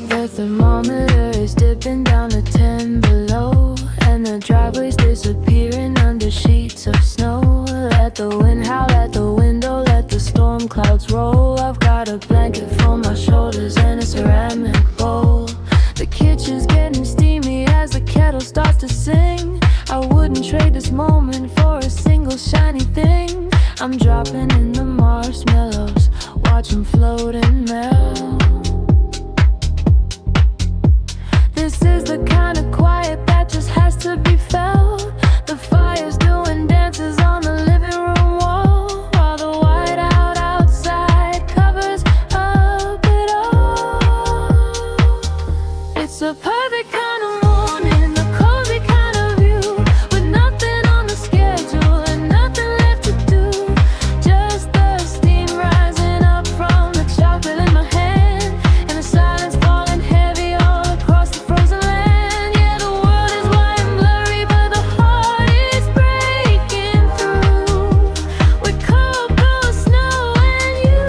The thermometer is dipping down to 10 below, and the driveway's disappearing under sheets of snow. Let the wind howl at the window, let the storm clouds roll. I've got a blanket for my shoulders and a ceramic bowl. The kitchen's getting steamy as the kettle starts to sing. I wouldn't trade this moment for a single shiny thing. I'm dropping in the marshmallows, watch them float and melt. This is the kind of quiet that just has to be felt. The fire's doing dances on the living room wall, while the whiteout outside covers up it all. It's a perfect kind of morning, a cozy kind of view, with nothing on the schedule and nothing left to do. Just the steam rising up from the chocolate in my hand, and the silence falling heavy all across the frozen land. Yeah, the world is white and blurry, but the heart is breaking through. With cocoa, snow, and you.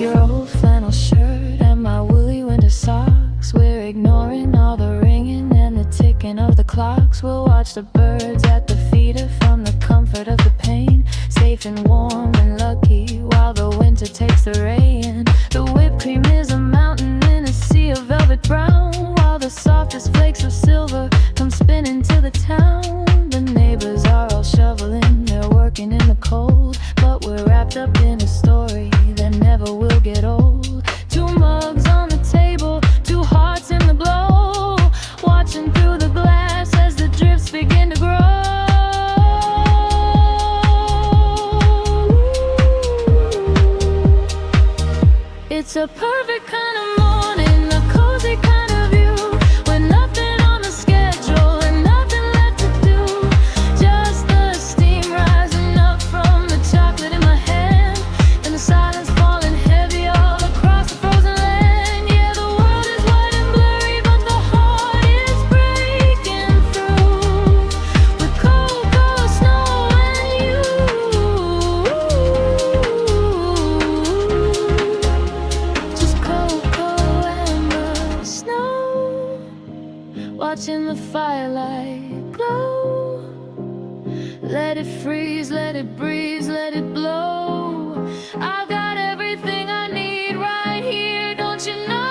Your old flannel shirt and my woolly winter socks. We're ignoring all the ringing and the ticking of the clocks. We'll watch the birds at the feeder from the comfort of the pain, safe and warm and lucky while the winter takes the rain. The whipped cream is a mountain in a sea of velvet brown, while the softest flakes of silver come spinning to the town. The neighbors are all shoveling, they're working in the cold, but we're wrapped up in a story that never will get old. Two mugs on the table, two hearts in the glow, watching through the glass as the drifts begin to grow. It's a perfect kind of morning, a cozy kind of view, with nothing on the schedule and nothing left to do. Just the steam rising up from the chocolate in my hand, and the silence falling heavy all across the frozen land. Yeah, the world is white and blurry, but the heart is breaking through. With cocoa, snow, and you. Just cocoa and the snow, watching the firelight glow. Let it freeze, let it breeze, let it blow. I've got everything I need right here, don't you know?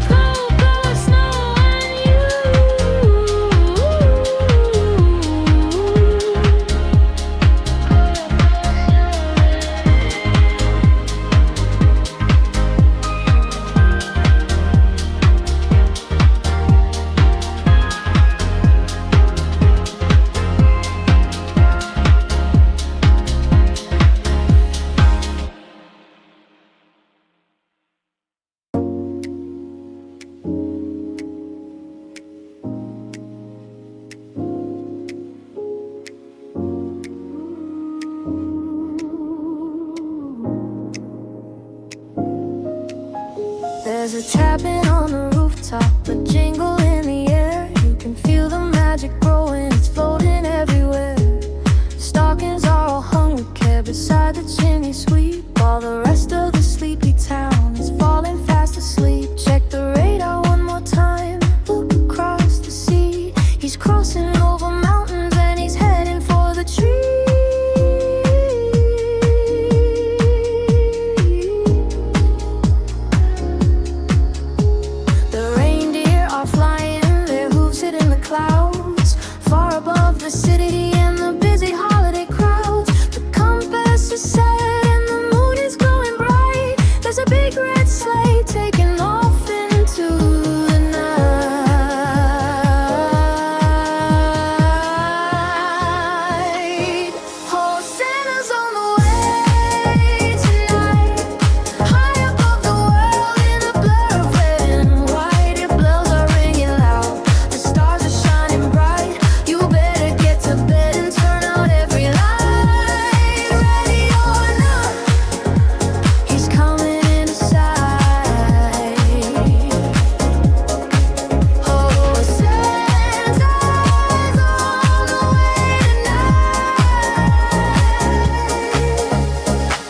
Cocoa, snow, and you. There's a tapping on the rooftop, a jingle in the air. You can feel the magic growing, it's floating everywhere. Stockings are all hung with care beside the chimney sweep, while the rest of the sleepy town is falling fast asleep. Check the radar one more time, look across the sea. He's crossing over mountains and he's heading for the tree. The reindeer are flying, their hooves hitting the clouds, far above the city and the busy holiday crowds. The compass is set and the moon is glowing bright. There's a big red sleigh taking off into the night. Oh, Santa's on the way tonight, high above the world in a blur of red and white. Your bells are ringing loud, the stars are shining bright. You better get to bed and turn out every light. Ready or not, he's coming into sight. Oh, Santa's on the way tonight.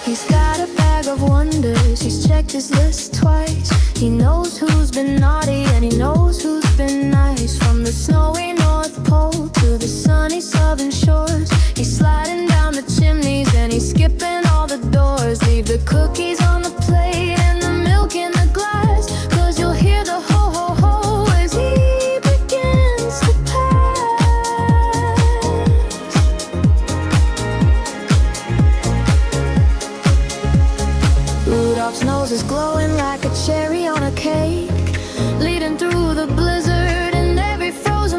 He's got a bag of wonders, he's checked his list twice. He knows who's been naughty and he knows who's been nice. From the snowy North Pole to the sunny southern shores, he's sliding down the chimneys and he's skipping all the doors. Leave the cookies on the plate and the milk in the glass, 'cause you'll hear the ho ho ho as he begins to pass. Rudolph's nose is glowing like a cherry on a cake, leading through the blizzard and every frozen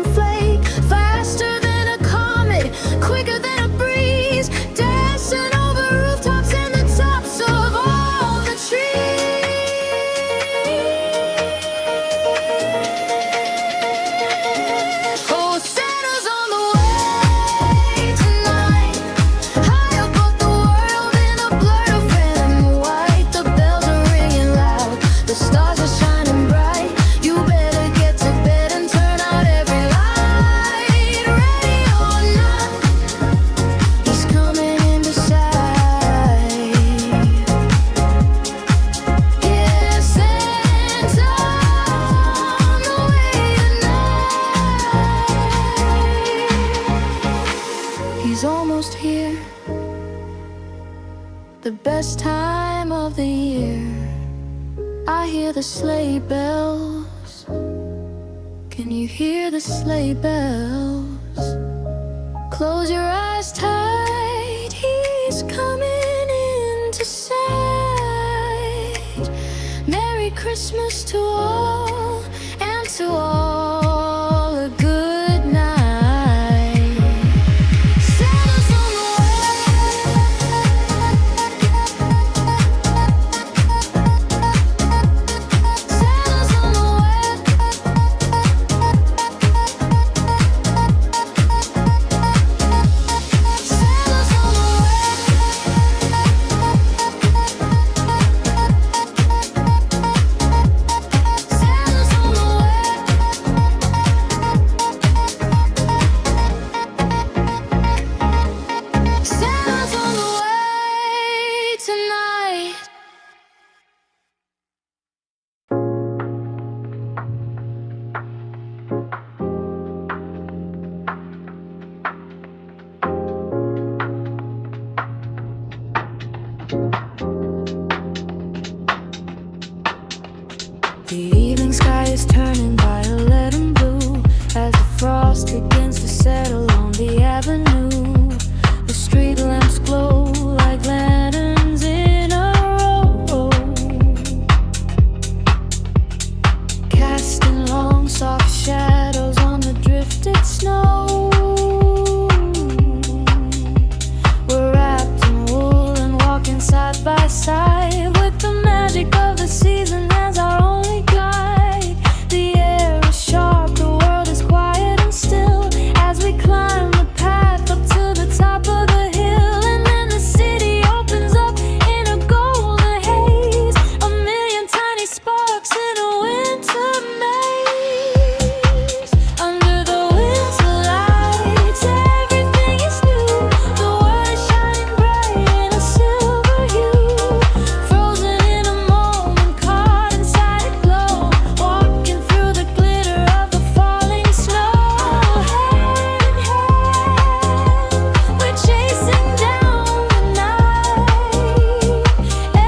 the best time of the year. I hear the sleigh bells. Can you hear the sleigh bells? Close your eyes tight, he's coming into sight. Merry Christmas to all, and to all a good night. Santa's on the Santa's on the Santa's on the Santa's on the Santa's on the way tonight. The evening sky is turning violet and blue as the frost begins to settle on the avenue. The street lamps glow like lanterns in a row, casting long soft shadows on the drifted snow. We're wrapped in wool and walking side by side with the magic of the season as our only guide. The air is sharp, the world is quiet and still as we climb the path up to the top of the hill. And then the city opens up in a golden haze, a million tiny sparks in a winter maze. Under the winter lights, everything is new. The world is shining bright in a silver hue, frozen in a moment, caught inside a glow, walking through the glitter of the falling snow. Hand in hand, we're chasing down the night.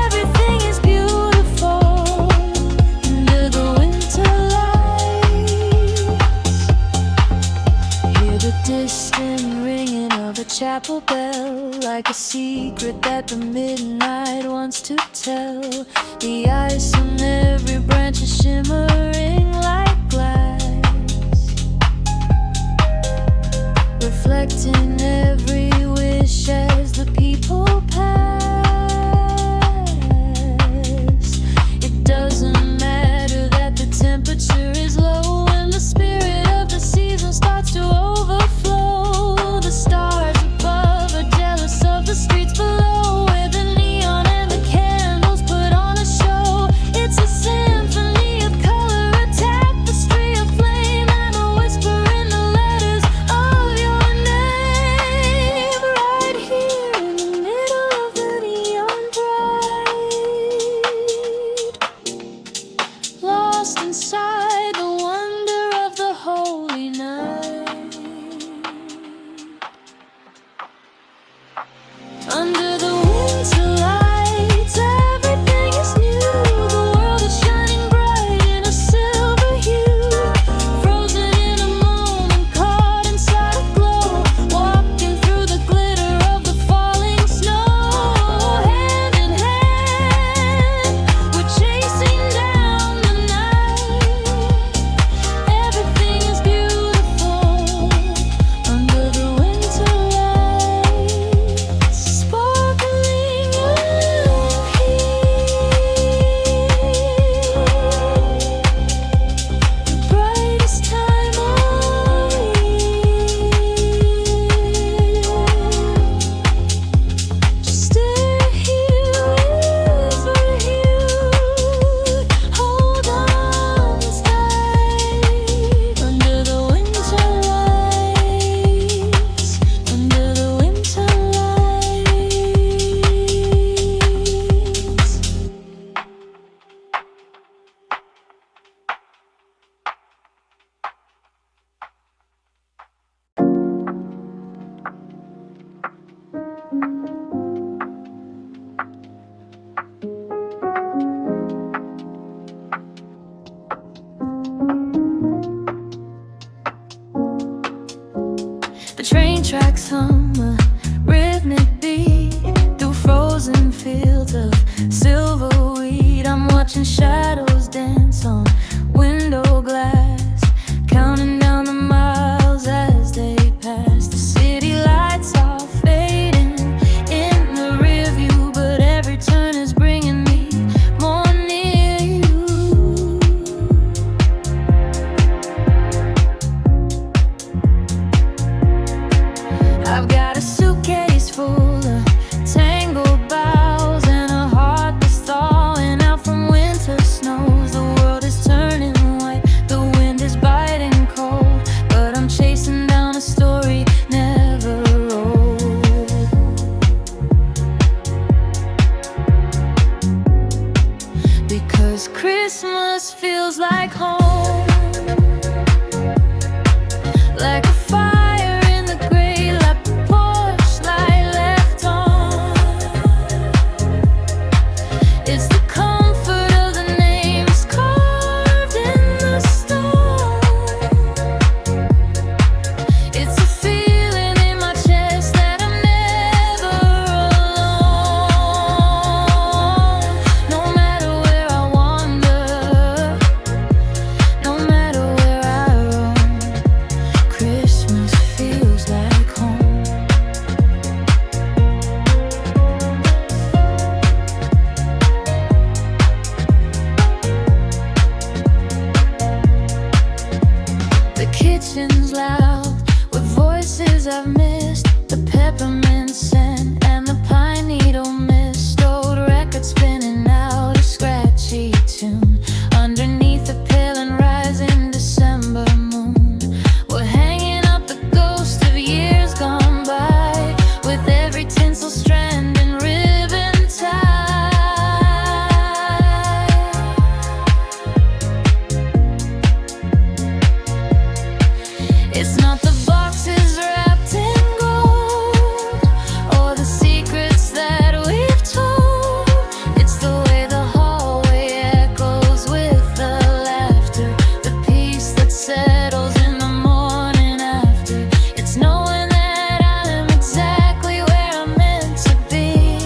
Everything is beautiful under the winter lights. Hear the distant ringing of a chapel bell, like a secret that the midnight wants to tell. The ice on every branch is shimmering like glass, reflecting every wish as the people pass. It doesn't matter that the temperature is low when the spirit of the season starts to overflow. The stars above are jealous of the streets below, where the neon and the candles put on a show. It's a symphony of color, a tapestry of flame, and a whisper in the letters of your name. The train tracks hum a rhythmic beat through frozen fields of silver wheat. I'm watching shadows dance on window glass, counting down the miles as they pass. The city lights are fading in the rearview, but every turn is bringing me more near you. I've got a suitcase full of tangled boughs and a heart that's thawing out from winter snows. The world is turning white, the wind is biting cold, but I'm chasing down a story never wrote. Because Christmas feels like home, like a fire in the gray, like the porch light left on. It's the comfort of the names carved in the stone. It's a feeling in my chest that I'm never alone. No matter where I wander, no matter where I roam, Christmas feels like home. The kitchen's loud with voices I've missed, the peppermint scent and the pine needle mist. Old record spinning out a scratchy tune underneath the pale and rising December moon. We're hanging up the ghost of years gone by, with every tinsel strand and ribbon tie. It's not the boxes wrapped in gold or the secrets that we've told. It's the way the hallway echoes with the laughter, the peace that settles in the morning after. It's knowing that I'm exactly where I'm meant to be,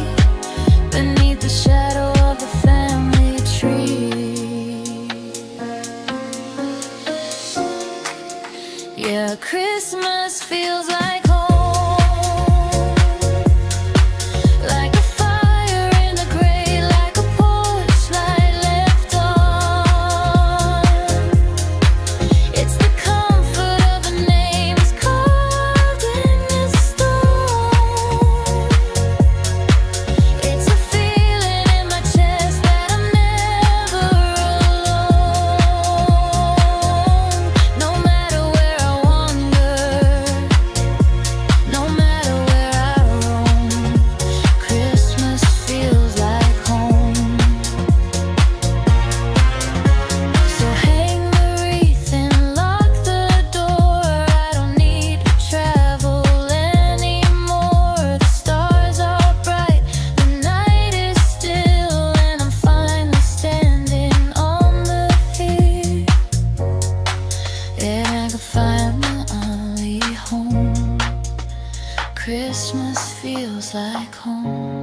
beneath the shadow of the family tree. Yeah, Christmas feels like home, like a fire in the gray, like a porch light left on. It's the comfort of the names carved in the stone. It's a feeling in my chest that I'm never alone. No matter where I wander, no matter where I roam, Christmas feels like home. So hang the wreath and lock the door. I don't need to travel anymore. The stars are bright, the night is still, and I'm finally standing on the hill. And I can finally home. Christmas feels like home.